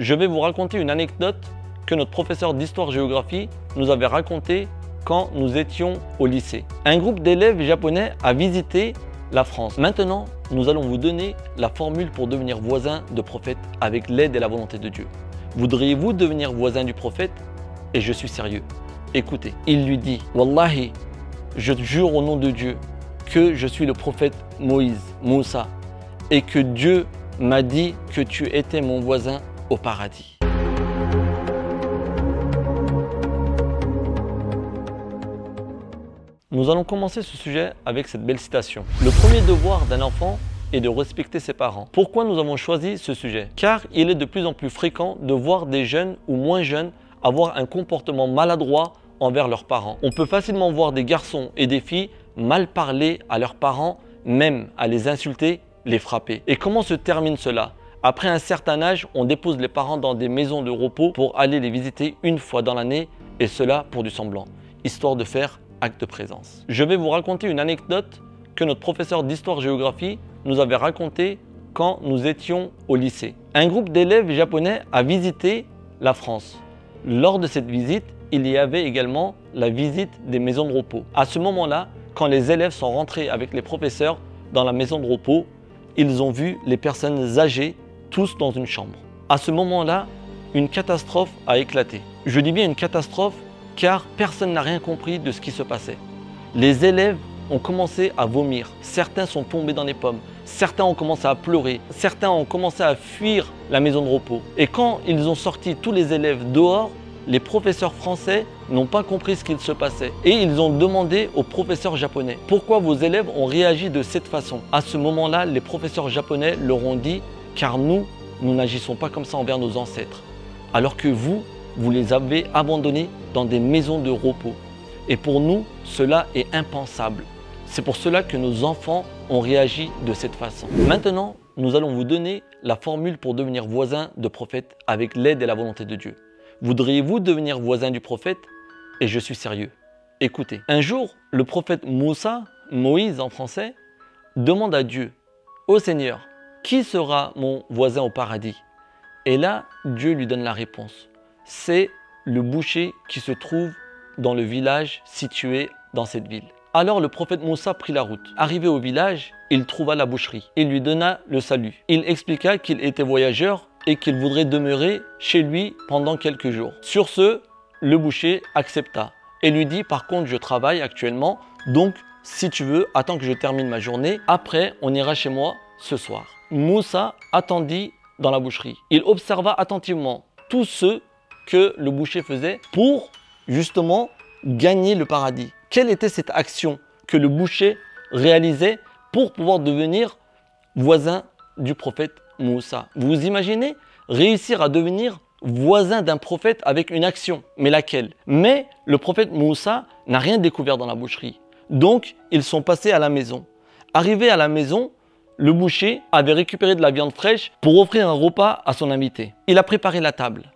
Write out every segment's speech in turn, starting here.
Je vais vous raconter une anecdote que notre professeur d'histoire-géographie nous avait racontée quand nous étions au lycée. Un groupe d'élèves japonais a visité la France. Maintenant, nous allons vous donner la formule pour devenir voisin de prophète avec l'aide et la volonté de Dieu. Voudriez-vous devenir voisin du prophète? Et je suis sérieux. Écoutez, il lui dit « Wallahi, je jure au nom de Dieu que je suis le prophète Moïse, Moussa, et que Dieu m'a dit que tu étais mon voisin au paradis. » Nous allons commencer ce sujet avec cette belle citation. Le premier devoir d'un enfant est de respecter ses parents. Pourquoi nous avons choisi ce sujet? Car il est de plus en plus fréquent de voir des jeunes ou moins jeunes avoir un comportement maladroit envers leurs parents. On peut facilement voir des garçons et des filles mal parler à leurs parents, même à les insulter, les frapper. Et comment se termine cela? Après un certain âge, on dépose les parents dans des maisons de repos pour aller les visiter une fois dans l'année, et cela pour du semblant, histoire de faire acte de présence. Je vais vous raconter une anecdote que notre professeur d'histoire-géographie nous avait racontée quand nous étions au lycée. Un groupe d'élèves japonais a visité la France. Lors de cette visite, il y avait également la visite des maisons de repos. À ce moment-là, quand les élèves sont rentrés avec les professeurs dans la maison de repos, ils ont vu les personnes âgées tous dans une chambre. À ce moment-là, une catastrophe a éclaté. Je dis bien une catastrophe car personne n'a rien compris de ce qui se passait. Les élèves ont commencé à vomir, certains sont tombés dans les pommes, certains ont commencé à pleurer, certains ont commencé à fuir la maison de repos. Et quand ils ont sorti tous les élèves dehors, les professeurs français n'ont pas compris ce qu'il se passait. Et ils ont demandé aux professeurs japonais « Pourquoi vos élèves ont réagi de cette façon ?» À ce moment-là, les professeurs japonais leur ont dit « Car nous n'agissons pas comme ça envers nos ancêtres. Alors que vous les avez abandonnés dans des maisons de repos. Et pour nous, cela est impensable. C'est pour cela que nos enfants ont réagi de cette façon. » Maintenant, nous allons vous donner la formule pour devenir voisin de prophète avec l'aide et la volonté de Dieu. Voudriez-vous devenir voisin du prophète? Et je suis sérieux. Écoutez, un jour, le prophète Moussa, Moïse en français, demande à Dieu, « Ô Seigneur, qui sera mon voisin au paradis ?» Et là, Dieu lui donne la réponse. C'est le boucher qui se trouve dans le village situé dans cette ville. Alors le prophète Moussa prit la route. Arrivé au village, il trouva la boucherie. Il lui donna le salut. Il expliqua qu'il était voyageur et qu'il voudrait demeurer chez lui pendant quelques jours. Sur ce, le boucher accepta et lui dit « Par contre, je travaille actuellement, donc si tu veux, attends que je termine ma journée. Après, on ira chez moi ce soir. » Moussa attendit dans la boucherie. Il observa attentivement tout ce que le boucher faisait pour justement gagner le paradis. Quelle était cette action que le boucher réalisait pour pouvoir devenir voisin du prophète Moussa? Vous imaginez réussir à devenir voisin d'un prophète avec une action, mais laquelle? Mais le prophète Moussa n'a rien découvert dans la boucherie. Donc, ils sont passés à la maison. Arrivé à la maison, le boucher avait récupéré de la viande fraîche pour offrir un repas à son invité. Il a préparé la table.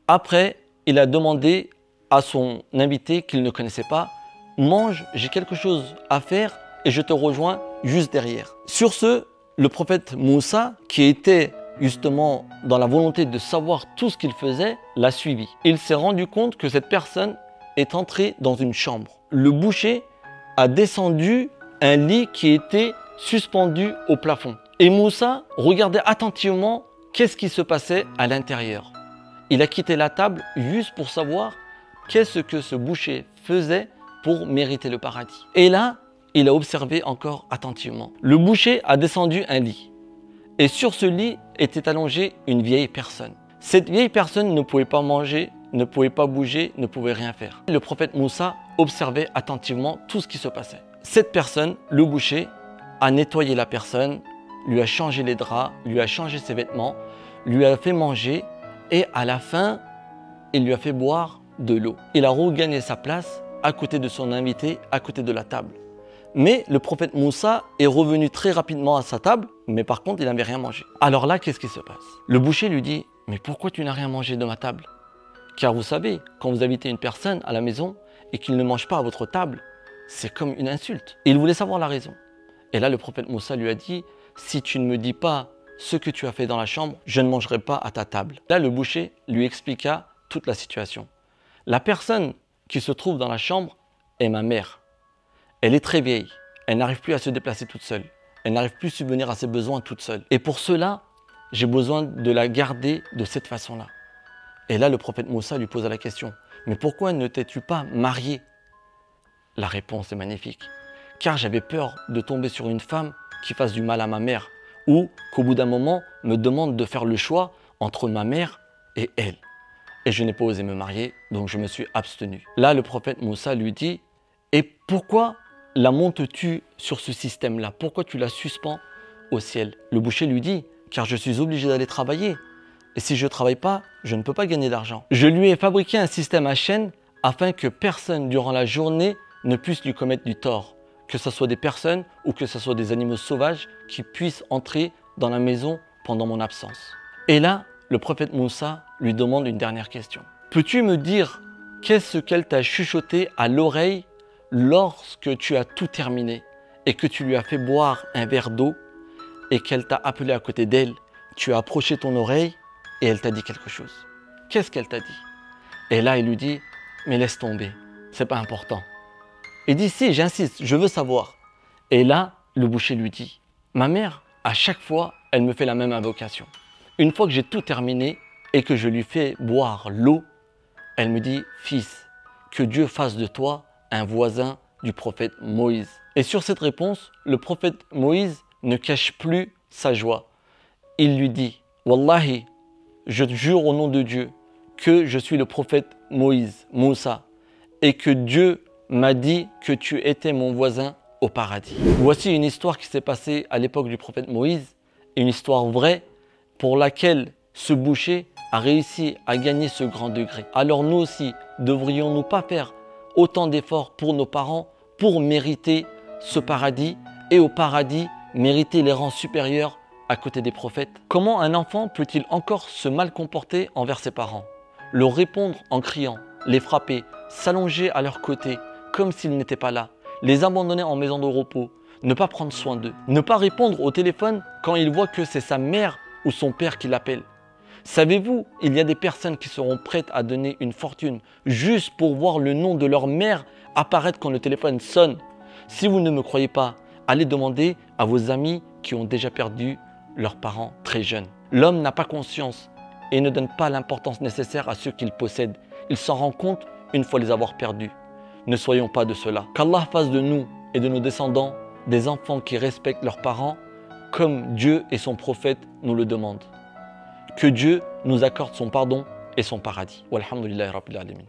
Après, il a demandé à son invité qu'il ne connaissait pas « Mange, j'ai quelque chose à faire et je te rejoins juste derrière. » Sur ce, le prophète Moussa, qui était justement dans la volonté de savoir tout ce qu'il faisait, l'a suivi. Il s'est rendu compte que cette personne est entrée dans une chambre. Le boucher a descendu un lit qui était suspendu au plafond. Et Moussa regardait attentivement qu'est-ce qui se passait à l'intérieur. Il a quitté la table juste pour savoir qu'est-ce que ce boucher faisait pour mériter le paradis. Et là, il a observé encore attentivement. Le boucher a descendu un lit. Et sur ce lit était allongée une vieille personne. Cette vieille personne ne pouvait pas manger, ne pouvait pas bouger, ne pouvait rien faire. Le prophète Moussa observait attentivement tout ce qui se passait. Cette personne, le boucher, a nettoyé la personne, lui a changé les draps, lui a changé ses vêtements, lui a fait manger et à la fin, il lui a fait boire de l'eau. Il a regagné sa place à côté de son invité, à côté de la table. Mais le prophète Moussa est revenu très rapidement à sa table, mais par contre, il n'avait rien mangé. Alors là, qu'est-ce qui se passe? Le boucher lui dit « Mais pourquoi tu n'as rien mangé de ma table ?» Car vous savez, quand vous invitez une personne à la maison et qu'il ne mange pas à votre table, c'est comme une insulte. Et il voulait savoir la raison. Et là, le prophète Moussa lui a dit « Si tu ne me dis pas ce que tu as fait dans la chambre, je ne mangerai pas à ta table. Là, le boucher lui expliqua toute la situation. La personne qui se trouve dans la chambre est ma mère. Elle est très vieille. Elle n'arrive plus à se déplacer toute seule. Elle n'arrive plus à subvenir à ses besoins toute seule. Et pour cela, j'ai besoin de la garder de cette façon-là. Et là, le prophète Moussa lui posa la question. Mais pourquoi ne t'es-tu pas marié? La réponse est magnifique. Car j'avais peur de tomber sur une femme qui fasse du mal à ma mère ou qu'au bout d'un moment me demande de faire le choix entre ma mère et elle. Et je n'ai pas osé me marier, donc je me suis abstenu. Là, le prophète Moussa lui dit, et pourquoi la montes-tu sur ce système-là? Pourquoi tu la suspends au ciel? Le boucher lui dit, car je suis obligé d'aller travailler. Et si je ne travaille pas, je ne peux pas gagner d'argent. Je lui ai fabriqué un système à chaîne afin que personne durant la journée ne puisse lui commettre du tort. Que ce soit des personnes ou que ce soit des animaux sauvages qui puissent entrer dans la maison pendant mon absence. Et là, le prophète Moussa lui demande une dernière question. Peux-tu me dire qu'est-ce qu'elle t'a chuchoté à l'oreille lorsque tu as tout terminé et que tu lui as fait boire un verre d'eau et qu'elle t'a appelé à côté d'elle, tu as approché ton oreille et elle t'a dit quelque chose. Qu'est-ce qu'elle t'a dit? Et là, il lui dit, mais laisse tomber, c'est pas important. Il dit, si, j'insiste, je veux savoir. Et là, le boucher lui dit, ma mère, à chaque fois, elle me fait la même invocation. Une fois que j'ai tout terminé et que je lui fais boire l'eau, elle me dit, fils, que Dieu fasse de toi un voisin du prophète Moïse. Et sur cette réponse, le prophète Moïse ne cache plus sa joie. Il lui dit, Wallahi, je jure au nom de Dieu que je suis le prophète Moïse, Moussa, et que Dieu m'a dit que tu étais mon voisin au paradis. Voici une histoire qui s'est passée à l'époque du prophète Moïse, une histoire vraie pour laquelle ce boucher a réussi à gagner ce grand degré. Alors nous aussi, devrions-nous pas faire autant d'efforts pour nos parents pour mériter ce paradis et au paradis mériter les rangs supérieurs à côté des prophètes? Comment un enfant peut-il encore se mal comporter envers ses parents? Leur répondre en criant, les frapper, s'allonger à leur côté comme s'ils n'étaient pas là, les abandonner en maison de repos, ne pas prendre soin d'eux, ne pas répondre au téléphone quand il voit que c'est sa mère ou son père qui l'appelle. Savez-vous, il y a des personnes qui seront prêtes à donner une fortune juste pour voir le nom de leur mère apparaître quand le téléphone sonne. Si vous ne me croyez pas, allez demander à vos amis qui ont déjà perdu leurs parents très jeunes. L'homme n'a pas conscience et ne donne pas l'importance nécessaire à ceux qu'il possède. Il s'en rend compte une fois les avoir perdus. Ne soyons pas de cela. Qu'Allah fasse de nous et de nos descendants des enfants qui respectent leurs parents comme Dieu et son prophète nous le demandent. Que Dieu nous accorde son pardon et son paradis. Walhamdulillahi Rabbil Alamin.